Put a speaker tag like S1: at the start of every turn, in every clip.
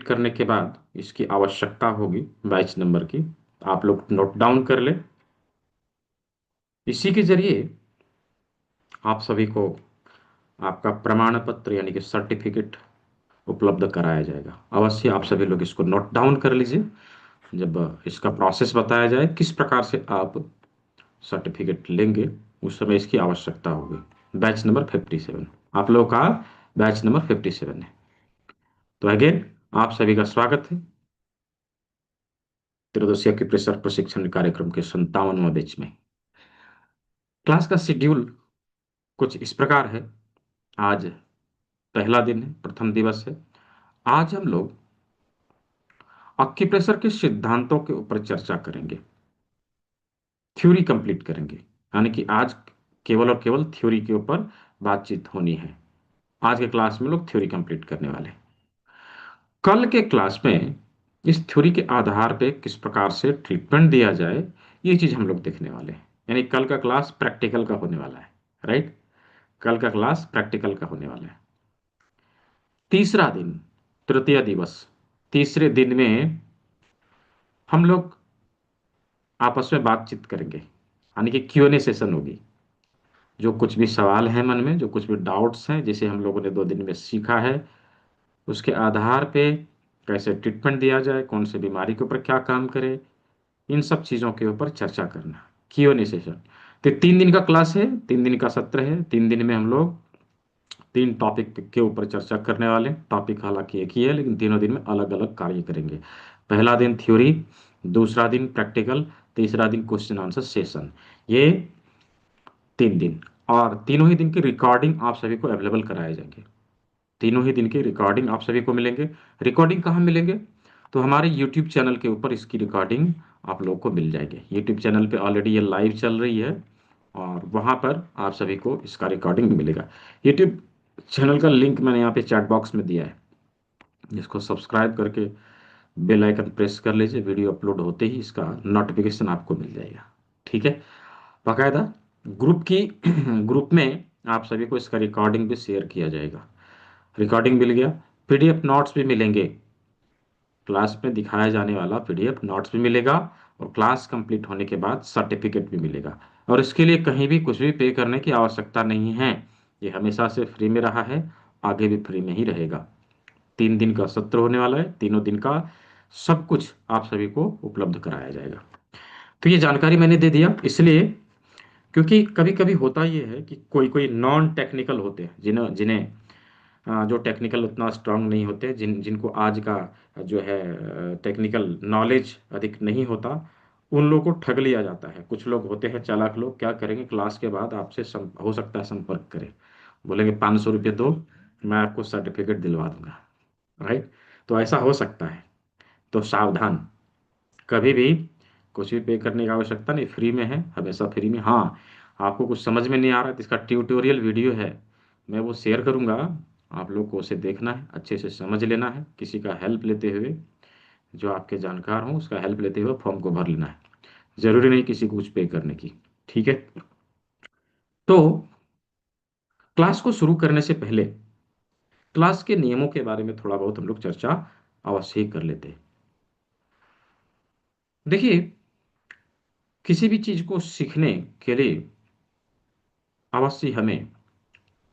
S1: करने के बाद इसकी आवश्यकता होगी बैच नंबर की। आप लोग नोट डाउन कर ले। इसी के जरिए आप सभी को आपका प्रमाण पत्र यानी कि सर्टिफिकेट उपलब्ध कराया जाएगा। अवश्य आप सभी लोग इसको नोट डाउन कर लीजिए। जब इसका प्रोसेस बताया जाए किस प्रकार से आप सर्टिफिकेट लेंगे, उस समय इसकी आवश्यकता होगी। बैच नंबर 57 आप लोगों का बैच नंबर 57 है। तो अगेन आप सभी का स्वागत है त्रिदोषीय एक्यूप्रेशर प्रशिक्षण कार्यक्रम के 57वां बैच में। क्लास का शेड्यूल कुछ इस प्रकार है। आज पहला दिन है, प्रथम दिवस है। आज हम लोग एक्यूप्रेशर के सिद्धांतों के ऊपर चर्चा करेंगे, थ्योरी कंप्लीट करेंगे। यानी कि आज केवल और केवल थ्योरी के ऊपर बातचीत होनी है। आज के क्लास में लोग थ्योरी कंप्लीट करने वाले हैं। कल के क्लास में इस थ्योरी के आधार पे किस प्रकार से ट्रीटमेंट दिया जाए, ये चीज हम लोग देखने वाले हैं। यानी कल का क्लास प्रैक्टिकल का होने वाला है। राइट, कल का क्लास प्रैक्टिकल का होने वाला है। तीसरा दिन, तृतीय दिवस, तीसरे दिन में हम लोग आपस में बातचीत करेंगे, यानी कि Q&A सेशन होगी। जो कुछ भी सवाल है मन में, जो कुछ भी डाउट्स हैं, जिसे हम लोगों ने 2 दिन में सीखा है, उसके आधार पे कैसे ट्रीटमेंट दिया जाए, कौन सी बीमारी के ऊपर क्या काम करे, इन सब चीज़ों के ऊपर चर्चा करना। Q&A session. तो 3 दिन का क्लास है, 3 दिन का सत्र है। 3 दिन में हम लोग 3 टॉपिक के ऊपर चर्चा करने वाले हैं। टॉपिक हालांकि एक ही है, लेकिन तीनों दिन में अलग अलग कार्य करेंगे। पहला दिन थ्योरी, दूसरा दिन प्रैक्टिकल, तीसरा दिन क्वेश्चन आंसर सेशन। ये 3 दिन, और तीनों ही दिन की रिकॉर्डिंग आप सभी को अवेलेबल कराए जाएंगे। तीनों ही दिन की रिकॉर्डिंग आप सभी को मिलेंगे। रिकॉर्डिंग कहाँ मिलेंगे? तो हमारे यूट्यूब चैनल के ऊपर इसकी रिकॉर्डिंग आप लोगों को मिल जाएगी। यूट्यूब चैनल पे ऑलरेडी ये लाइव चल रही है, और वहाँ पर आप सभी को इसका रिकॉर्डिंग मिलेगा। यूट्यूब चैनल का लिंक मैंने यहाँ पे चैट बॉक्स में दिया है, जिसको सब्सक्राइब करके बेल आइकन प्रेस कर लीजिए। वीडियो अपलोड होते ही इसका नोटिफिकेशन आपको मिल जाएगा। ठीक है। बाकायदा ग्रुप की ग्रुप में आप सभी को इसका रिकॉर्डिंग भी शेयर किया जाएगा। रिकॉर्डिंग मिल गया, पीडीएफ नोट्स भी मिलेंगे। क्लास में दिखाया जाने वाला पीडीएफ नोट्स भी मिलेगा, और क्लास कंप्लीट होने के बाद सर्टिफिकेट भी मिलेगा। और इसके लिए कहीं भी कुछ भी पे करने की आवश्यकता नहीं है। ये हमेशा से फ्री में रहा है, आगे भी फ्री में ही रहेगा। 3 दिन का सत्र होने वाला है, तीनों दिन का सब कुछ आप सभी को उपलब्ध कराया जाएगा। तो ये जानकारी मैंने दे दिया इसलिए, क्योंकि कभी कभी होता ये है कि कोई कोई नॉन टेक्निकल होते हैं, जिन्हें जिन्हें जो टेक्निकल उतना स्ट्रांग नहीं होते, जिनको आज का जो है टेक्निकल नॉलेज अधिक नहीं होता, उन लोगों को ठग लिया जाता है। कुछ लोग होते हैं चालाक लोग, क्या करेंगे, क्लास के बाद आपसे हो सकता है संपर्क करें, बोलेंगे 500 रुपये दो, मैं आपको सर्टिफिकेट दिलवा दूंगा। राइट। तो ऐसा हो सकता है। तो सावधान, कभी भी कुछ भी पे करने की आवश्यकता नहीं, फ्री में है, हमेशा फ्री में। हाँ, आपको कुछ समझ में नहीं आ रहा है तो इसका ट्यूटोरियल वीडियो है, मैं वो शेयर करूंगा। आप लोग को उसे देखना है, अच्छे से समझ लेना है, किसी का हेल्प लेते हुए, जो आपके जानकार हो उसका हेल्प लेते हुए फॉर्म को भर लेना है। जरूरी नहीं किसी को कुछ पे करने की। ठीक है। तो क्लास को शुरू करने से पहले क्लास के नियमों के बारे में थोड़ा बहुत हम लोग चर्चा अवश्य ही कर लेते हैं। देखिए, किसी भी चीज को सीखने के लिए अवश्य हमें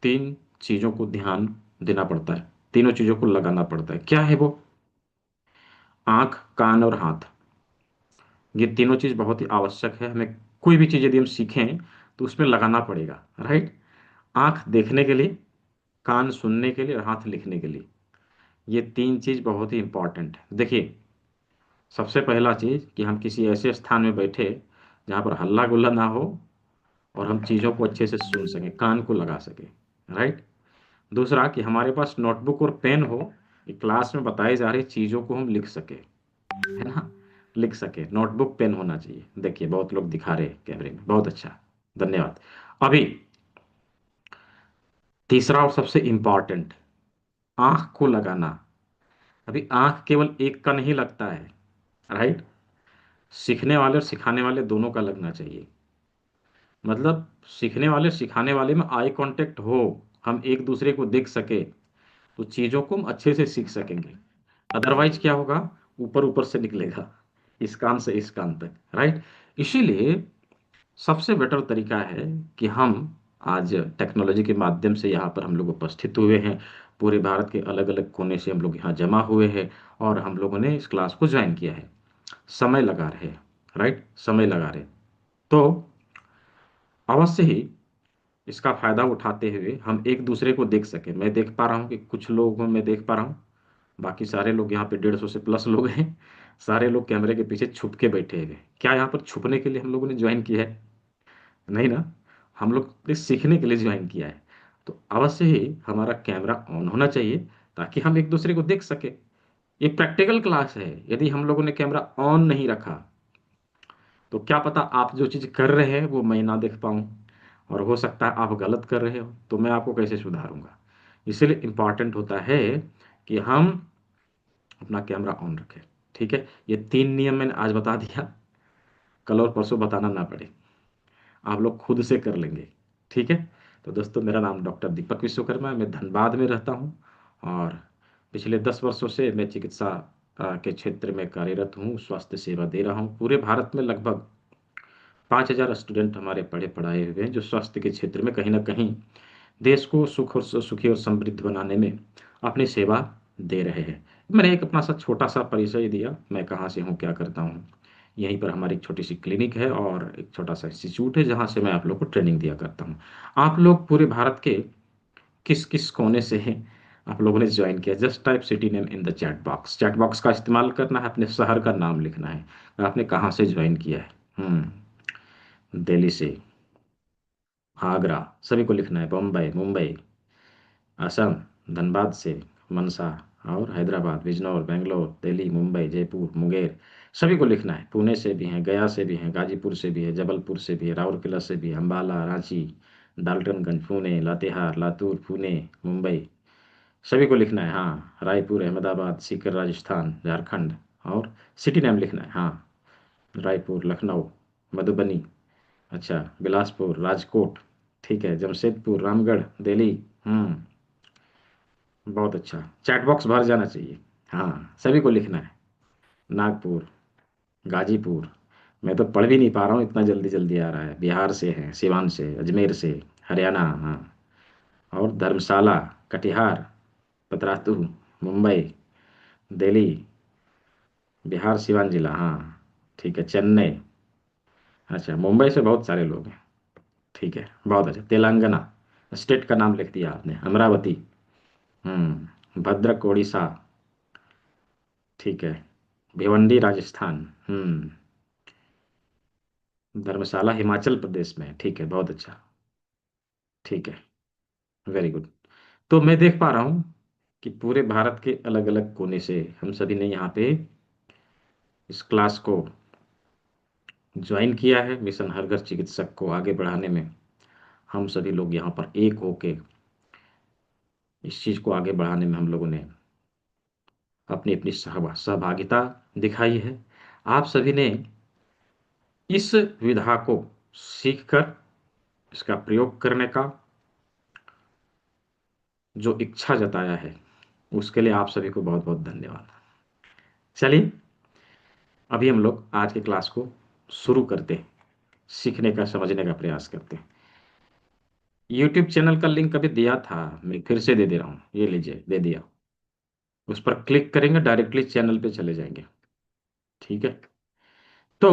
S1: 3 चीजों को ध्यान देना पड़ता है, तीनों चीजों को लगाना पड़ता है। क्या है वो? आंख, कान और हाथ। ये तीनों चीज बहुत ही आवश्यक है। हमें कोई भी चीज यदि हम सीखें तो उसमें लगाना पड़ेगा। राइट। आंख देखने के लिए, कान सुनने के लिए, और हाथ लिखने के लिए। ये 3 चीज बहुत ही इंपॉर्टेंट है। देखिए, सबसे पहला चीज कि हम किसी ऐसे स्थान में बैठे जहां पर हल्ला गुल्ला ना हो, और हम चीजों को अच्छे से सुन सकें, कान को लगा सकें। राइट। दूसरा कि हमारे पास नोटबुक और पेन हो, कि क्लास में बताई जा रही चीजों को हम लिख सके, है ना, लिख सके। नोटबुक पेन होना चाहिए। देखिए, बहुत लोग दिखा रहे हैं कैमरे में, बहुत अच्छा, धन्यवाद। अभी तीसरा और सबसे इंपॉर्टेंट, आंख को लगाना। अभी आंख केवल एक का नहीं लगता है। राइट। सीखने वाले और सिखाने वाले दोनों का लगना चाहिए। मतलब सीखने वाले सिखाने वाले में आई कांटेक्ट हो, हम एक दूसरे को देख सके, तो चीजों को हम अच्छे से सीख सकेंगे। अदरवाइज क्या होगा, ऊपर ऊपर से निकलेगा, इस कान से इस कान तक, राइट। इसीलिए सबसे बेटर तरीका है कि हम आज टेक्नोलॉजी के माध्यम से यहाँ पर हम लोग उपस्थित हुए हैं, पूरे भारत के अलग अलग कोने से हम लोग यहाँ जमा हुए हैं, और हम लोगों ने इस क्लास को ज्वाइन किया है, समय लगा रहे, राइट, समय लगा रहे। तो अवश्य ही इसका फायदा उठाते हुए हम एक दूसरे को देख सके। मैं देख पा रहा हूँ कि कुछ लोगों को मैं देख पा रहा हूँ, बाकी सारे लोग यहाँ पे 150 से प्लस लोग हैं, सारे लोग कैमरे के पीछे छुप के बैठे हुए। क्या यहाँ पर छुपने के लिए हम लोगों ने ज्वाइन किया है? नहीं ना, हम लोग ने सीखने के लिए ज्वाइन किया है। तो अवश्य ही हमारा कैमरा ऑन होना चाहिए, ताकि हम एक दूसरे को देख सके। ये प्रैक्टिकल क्लास है, यदि हम लोगों ने कैमरा ऑन नहीं रखा तो क्या पता आप जो चीज़ कर रहे हैं वो मैं ना देख पाऊँ, और हो सकता है आप गलत कर रहे हो, तो मैं आपको कैसे सुधारूंगा। इसलिए इम्पॉर्टेंट होता है कि हम अपना कैमरा ऑन रखें। ठीक है, ये 3 नियम मैंने आज बता दिया, कल और परसों बताना ना पड़े, आप लोग खुद से कर लेंगे। ठीक है। तो दोस्तों, मेरा नाम डॉक्टर दीपक विश्वकर्मा है, मैं धनबाद में रहता हूँ, और पिछले 10 वर्षों से मैं चिकित्सा के क्षेत्र में कार्यरत हूँ, स्वास्थ्य सेवा दे रहा हूँ। पूरे भारत में लगभग 5,000 स्टूडेंट हमारे पढ़े पढ़ाए हुए हैं, जो स्वास्थ्य के क्षेत्र में कहीं ना कहीं देश को सुखी और समृद्ध बनाने में अपनी सेवा दे रहे हैं। मैंने एक अपना सा छोटा सा परिचय दिया, मैं कहाँ से हूँ, क्या करता हूँ। यहीं पर हमारी एक छोटी सी क्लिनिक है और एक छोटा सा इंस्टीट्यूट है, जहाँ से मैं आप लोग को ट्रेनिंग दिया करता हूँ। आप लोग पूरे भारत के किस किस कोने से हैं, आप लोगों ने ज्वाइन किया, just type city name in the chat box. Chat box का इस्तेमाल करना है, अपने शहर का नाम लिखना है, आपने कहाँ से ज्वाइन किया है। दिल्ली से, आगरा, सभी को लिखना है, बम्बई, मुंबई, असम, धनबाद से, मनसा, और हैदराबाद, बिजनौर, बेंगलोर, दिल्ली, मुंबई, जयपुर, मुंगेर, सभी को लिखना है। पुणे से भी हैं, गया से भी हैं, गाजीपुर से भी है, जबलपुर से भी है, राउरकेला से भी है, अम्बाला, रांची, डाल्टनगंज, पुणे, लातेहार, लातूर, पुणे, मुंबई, सभी को लिखना है। हाँ, रायपुर, अहमदाबाद, सीकर, राजस्थान, झारखंड, और सिटी नेम लिखना है। हाँ, रायपुर, लखनऊ, मधुबनी, अच्छा, बिलासपुर, राजकोट, ठीक है, जमशेदपुर, रामगढ़, दिल्ली। हम्म बहुत अच्छा, चैट बॉक्स भर जाना चाहिए। हाँ, सभी को लिखना है। नागपुर, गाजीपुर, मैं तो पढ़ भी नहीं पा रहा हूँ, इतना जल्दी जल्दी आ रहा है। बिहार से है, सिवान से, अजमेर से, हरियाणा, हाँ, और धर्मशाला, कटिहार, पतरातू, मुंबई, दिल्ली, बिहार सिवान जिला, हाँ, ठीक है, चेन्नई, अच्छा, मुंबई से बहुत सारे लोग हैं। ठीक है, बहुत अच्छा, तेलंगाना, स्टेट का नाम लिख दिया आपने, अमरावती, भद्रक, उड़ीसा, ठीक है, भिवंडी, राजस्थान, धर्मशाला हिमाचल प्रदेश में है। ठीक है, बहुत अच्छा, ठीक है, वेरी गुड। तो मैं देख पा रहा हूँ कि पूरे भारत के अलग अलग कोने से हम सभी ने यहाँ पे इस क्लास को ज्वाइन किया है। मिशन हर घर चिकित्सक को आगे बढ़ाने में हम सभी लोग यहाँ पर एक होके इस चीज़ को आगे बढ़ाने में हम लोगों ने अपनी अपनी सहभागिता दिखाई है। आप सभी ने इस विधा को सीखकर इसका प्रयोग करने का जो इच्छा जताया है, उसके लिए आप सभी को बहुत बहुत धन्यवाद। चलिए, अभी हम लोग आज के क्लास को शुरू करते हैं, सीखने का, समझने का प्रयास करते हैं। यूट्यूब चैनल का लिंक अभी दिया था, मैं फिर से दे दे रहा हूँ, ये लीजिए, दे दिया। उस पर क्लिक करेंगे, डायरेक्टली चैनल पे चले जाएंगे। ठीक है। तो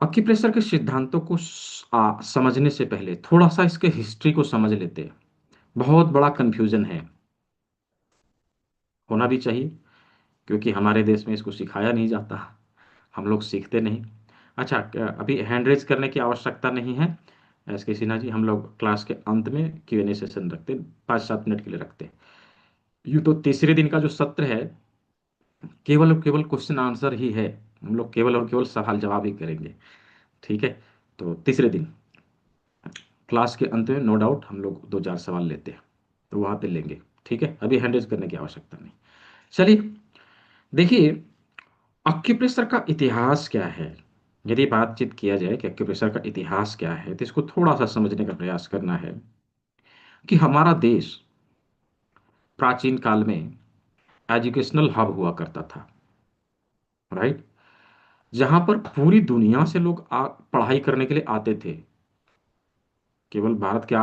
S1: अक्यूप्रेशर के सिद्धांतों को समझने से पहले थोड़ा सा इसके हिस्ट्री को समझ लेते हैं। बहुत बड़ा कंफ्यूजन है, होना भी चाहिए, क्योंकि हमारे देश में इसको सिखाया नहीं जाता, हम लोग सीखते नहीं। अच्छा, अभी हैंड रेज करने की आवश्यकता नहीं है, एस के सिन्हा जी। हम लोग क्लास के अंत में Q&A सेशन रखते हैं, 5-7 मिनट के लिए रखते हैं। यूँ तो तीसरे दिन का जो सत्र है, केवल और केवल क्वेश्चन आंसर ही है, हम लोग केवल और केवल सवाल जवाब ही करेंगे। ठीक है। तो तीसरे दिन क्लास के अंत में नो डाउट हम लोग 2-4 सवाल लेते हैं, तो वहाँ पे लेंगे। ठीक है, अभी हैंड रेज करने की आवश्यकता नहीं। चलिए, देखिए, अक्यूप्रेशर का इतिहास क्या है। यदि बातचीत किया जाए कि अक्यूप्रेशर का इतिहास क्या है, तो इसको थोड़ा सा समझने का प्रयास करना है कि हमारा देश प्राचीन काल में एजुकेशनल हब हुआ करता था, राइट। जहां पर पूरी दुनिया से लोग पढ़ाई करने के लिए आते थे। केवल भारत के